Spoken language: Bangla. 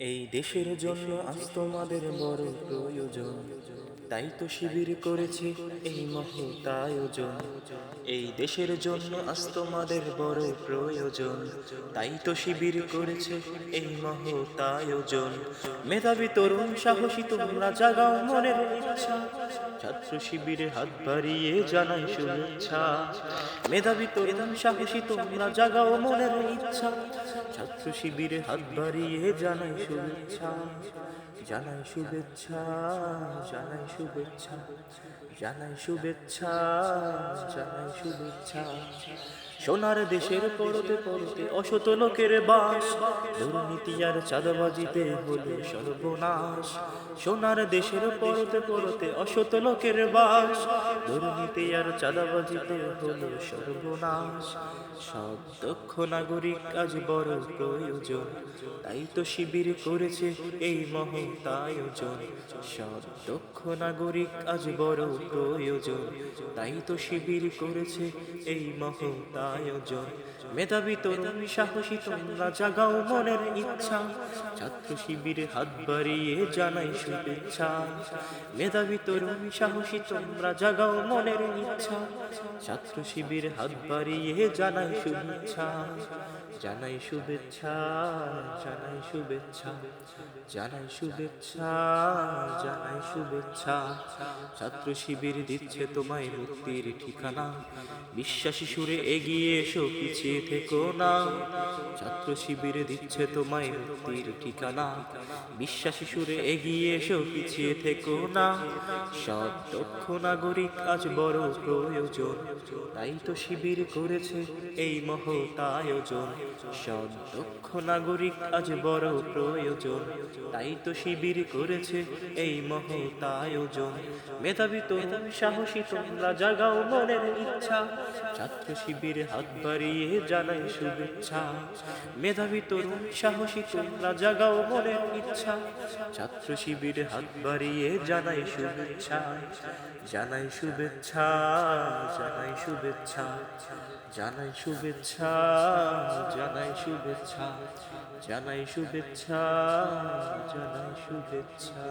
এই দেশের জন্য আজ তোমাদের বড় প্রয়োজন, তাই তো শিবির করেছে এই মহৎ আয়োজন। এই দেশের জন্য আজ তোমাদের বড় প্রয়োজন, তাই তো শিবির করেছে এই মহৎ আয়োজন। মেধাবী তরুণ সাহসী তোমরা জাগাও মনের ইচ্ছা, ছাত্র শিবিরে হাত বাড়িয়ে জানাই শুভেচ্ছা। মেধাবী তরুণ সাহসী তোমরা জাগাও মনের ইচ্ছা, ছাত্র শিবিরে হাত বাড়িয়ে জানাই শুভেচ্ছা। জানাই শুভেচ্ছা, জানাই শুভেচ্ছা, জানাই শুভেচ্ছা, জানাই শুভেচ্ছা। সোনার দেশের পরতে পরতে অসত লোকের বাস, দুর্নীতি আর চাঁদাবাজিতে হলো সর্বনাশ। সোনার দেশের পরতে পরতে অসত লোকের বাস, দুর্নীতি আর চাঁদাবাজিতে হলো সর্বনাশ। সব দক্ষ নাগরিক আজ বড় প্রয়োজন, তাই তো শিবির করেছে এই মহৎ আয়োজন। সব দক্ষ নাগরিক আজ বড় প্রয়োজন, তাই তো শিবির করেছে এই মহৎ আয়োজন। মেধাবী তরুণ সাহসী তোমরা জাগাও মনের ইচ্ছা, ছাত্র শিবিরে হাত বাড়িয়ে জানাই শুভেচ্ছা। মেধাবী তরুণ সাহসী তোমরা জাগাও মনের ইচ্ছা, ছাত্র শিবিরে হাত বাড়িয়ে জানাই শুভেচ্ছা। জানাই শুভেচ্ছা, জানাই শুভেচ্ছা, জানাই শুভেচ্ছা, জানাই শুভেচ্ছা। ছাত্র শিবির দিচ্ছে তোমায় মুক্তির ঠিকানা, বিশ্বাসী সুরে এগিয়ে এসো পিছিয়ে থেকো না। ছাত্র শিবির দিচ্ছে তোমায় মুক্তির ঠিকানা, বিশ্বাসী সুরে এগিয়ে এসো পিছিয়ে থেকো না। সব দক্ষ নাগরিক আজ বড় প্রয়োজন, তাই তো শিবির করেছে এই মহৎ আয়োজন। সব দক্ষ নাগরিক আজ বড় প্রয়োজন, তাই তো শিবির করেছে এই মহৎ আয়োজন। মেধাবী তরুণ সাহসী তোমরা জাগাও মনের ইচ্ছা, ছাত্র শিবিরে হাত বাড়িয়ে জানাই শুভেচ্ছা। মেধাবী তরুণ সাহসী তোমরা জাগাও মনের ইচ্ছা, ছাত্র শিবিরে হাত বাড়িয়ে জানাই শুভেচ্ছা। জানাই শুভেচ্ছা, জানাই শুভেচ্ছা, জানাই শুভেচ্ছা, জানাই শুভেচ্ছা, জানাই শুভেচ্ছা, জানাই শুভেচ্ছা।